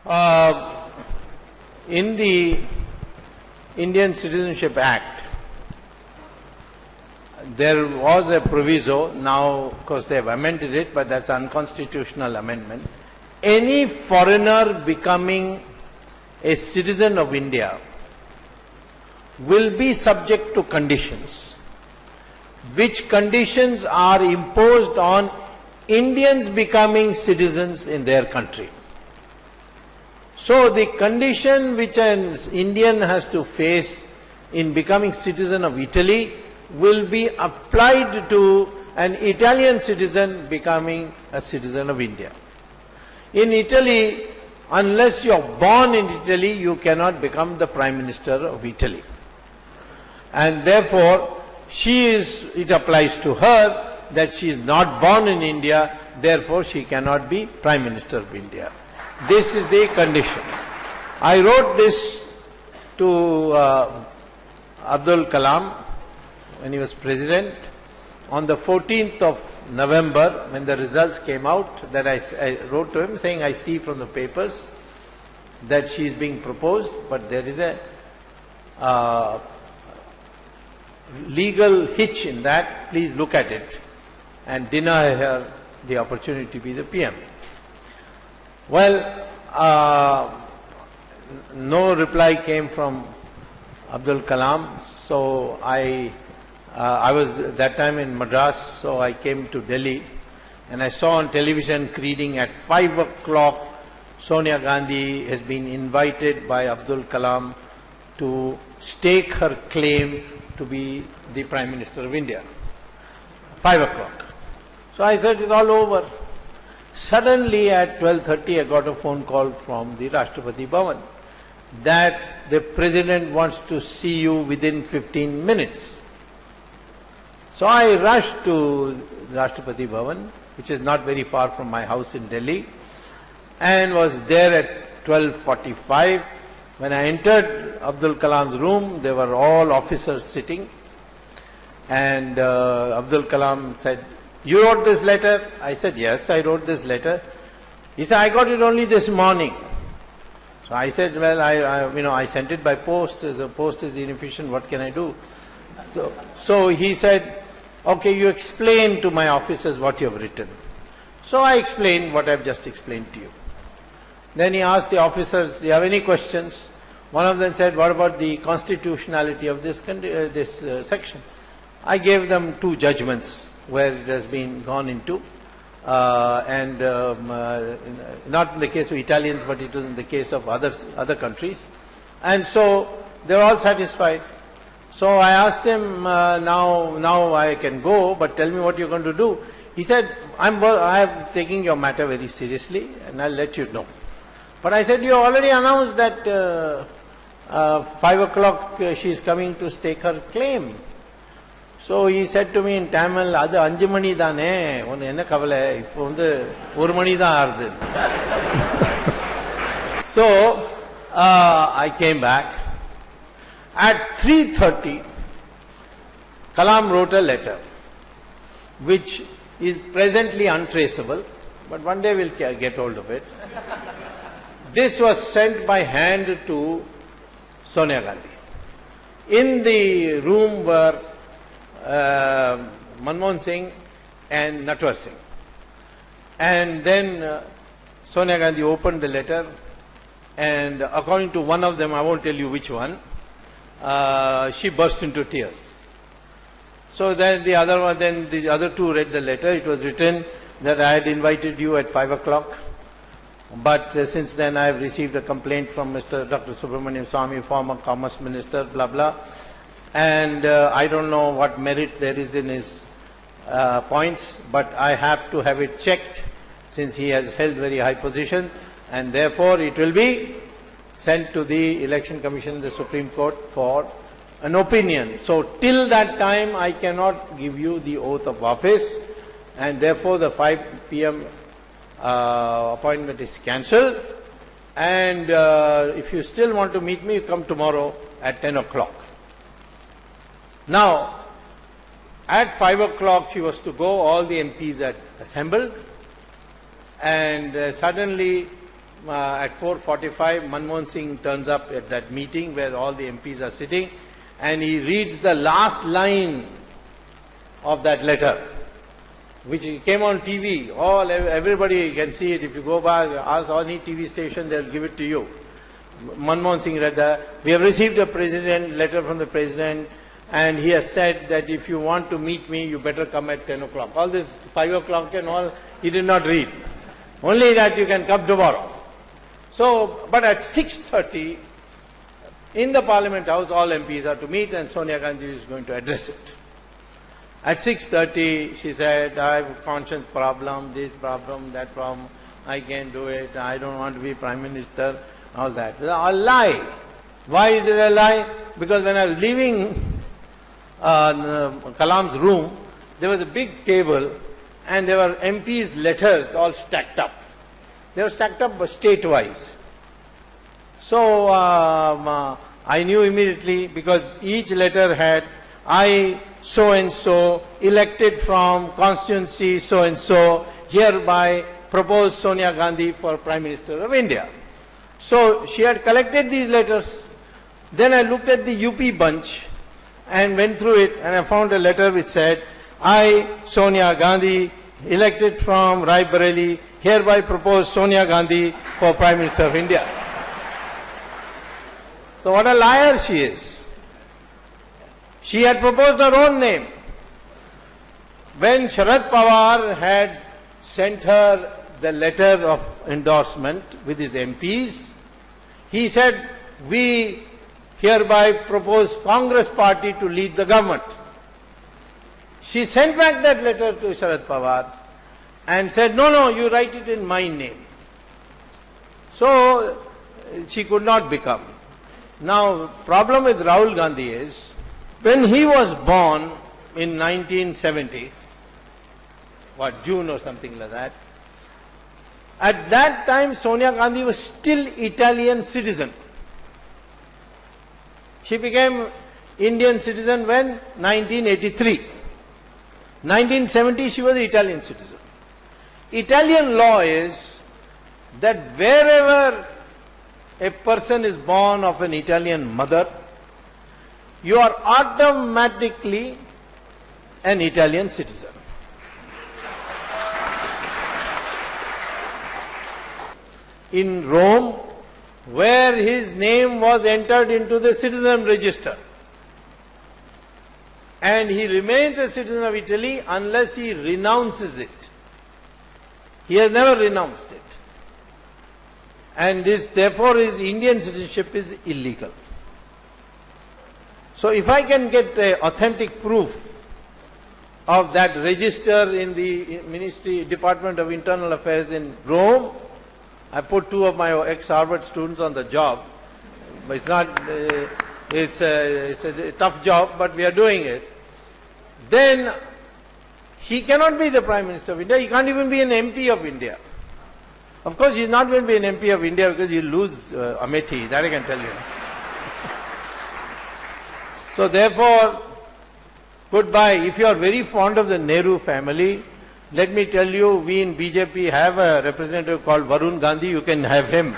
In the Indian Citizenship Act, there was a proviso. Now, of course, they have amended it, but that's an unconstitutional amendment. Any foreigner becoming a citizen of India will be subject to conditions, which conditions are imposed on Indians becoming citizens in their country. So the condition which an Indian has to face in becoming citizen of Italy will be applied to an Italian citizen becoming a citizen of India. In Italy, unless you are born in Italy, you cannot become the Prime Minister of Italy. And therefore, it applies to her that she is not born in India, therefore she cannot be Prime Minister of India. This is the condition. I wrote this to Abdul Kalam when he was President on the 14th of November when the results came out, that I wrote to him saying, I see from the papers that she is being proposed, but there is a legal hitch in that. Please look at it and deny her the opportunity to be the PM. Well, no reply came from Abdul Kalam, so I was that time in Madras, so I came to Delhi and I saw on television reading at 5 o'clock Sonia Gandhi has been invited by Abdul Kalam to stake her claim to be the Prime Minister of India. 5 o'clock. So I said, it's all over. Suddenly at 12:30 I got a phone call from the Rashtrapati Bhavan that the President wants to see you within 15 minutes. So I rushed to Rashtrapati Bhavan, which is not very far from my house in Delhi, and was there at 12:45. When I entered Abdul Kalam's room, there were all officers sitting, and Abdul Kalam said, you wrote this letter? I said, yes, I wrote this letter. He said, I got it only this morning. So I said, well, I sent it by post. The post is inefficient. What can I do? So he said, okay, you explain to my officers what you have written. So I explained what I have just explained to you. Then he asked the officers, do you have any questions? One of them said, what about the constitutionality of this section? I gave them two judgments where it has been gone into, not in the case of Italians, but it was in the case of other countries. And so they were all satisfied. So I asked him, now I can go, but tell me what you're going to do. He said, I am taking your matter very seriously and I'll let you know. But I said, you already announced that 5 o'clock she is coming to stake her claim. So he said to me in Tamil, அது 5 மணி தானே, உனக்கு என்ன கவலை, இப்போ வந்து 1 மணி தான் ஆறுது. So I came back. At 3:30, Kalam wrote a letter, which is presently untraceable, but one day we'll get hold of it. This was sent by hand to Sonia Gandhi. In the room were Manmohan Singh and Natwar Singh. And then Sonia Gandhi opened the letter, and according to one of them, I won't tell you which one, she burst into tears. So then the other two read the letter. It was written that I had invited you at 5 o'clock, but since then I have received a complaint from Mr. Dr.Swamy, former Commerce Minister, blah blah, and I don't know what merit there is in his points, but I have to have it checked since he has held very high positions, and therefore it will be sent to the Election Commission, the Supreme Court, for an opinion. So till that time I cannot give you the oath of office, and therefore the 5 p.m. Appointment is cancelled, and if you still want to meet me, you come tomorrow at 10 o'clock. Now, at 5 o'clock she was to go, all the MPs had assembled, and suddenly at 4:45, Manmohan Singh turns up at that meeting where all the MPs are sitting, and he reads the last line of that letter, which came on TV. Everybody can see it. If you go by, ask any TV station, they'll give it to you. Manmohan Singh read that. We have received a letter from the president, and he has said that if you want to meet me, you better come at 10 o'clock. All this 5 o'clock and all, he did not read. Only that you can come tomorrow. So, but at 6:30, in the Parliament House, all MPs are to meet, and Sonia Gandhi is going to address it. At 6:30, she said, I have a conscience problem, this problem, that problem, I can't do it, I don't want to be Prime Minister, all that. A lie. Why is it a lie? Because when I was leaving Kalam's room, there was a big table, and there were MPs' letters all stacked up. They were stacked up state-wise. So I knew immediately, because each letter had, I so-and-so, elected from constituency so-and-so, hereby propose Sonia Gandhi for Prime Minister of India. So she had collected these letters. Then I looked at the UP bunch and went through it, and I found a letter which said, I, Sonia Gandhi, elected from Rai Bareli, hereby propose Sonia Gandhi for Prime Minister of India. So what a liar she is. She had proposed her own name. When Sharad Pawar had sent her the letter of endorsement with his MPs, he said, we hereby propose Congress party to lead the government. She sent back that letter to Sharad Pawar and said, no, you write it in my name. So she could not become. Now, problem with Rahul Gandhi is, when he was born in 1970, June or something like that, at that time Sonia Gandhi was still Italian citizen. She became Indian citizen when? 1983. 1970 she was Italian citizen. Italian law is that wherever a person is born of an Italian mother, you are automatically an Italian citizen. In Rome, where his name was entered into the citizen register, and he remains a citizen of Italy unless he renounces it. He has never renounced it. And therefore his Indian citizenship is illegal. So if I can get authentic proof of that register in the Department of Internal Affairs in Rome, I put 2 of my ex-Harvard students on the job. But it's not, it's a tough job, but we are doing it. Then he cannot be the Prime Minister of India. He can't even be an MP of India. Of course, he's not going to be an MP of India because he'll lose Amethi. That I can tell you. So therefore, goodbye. If you are very fond of the Nehru family, let me tell you, we in BJP have a representative called Varun Gandhi. You can have him.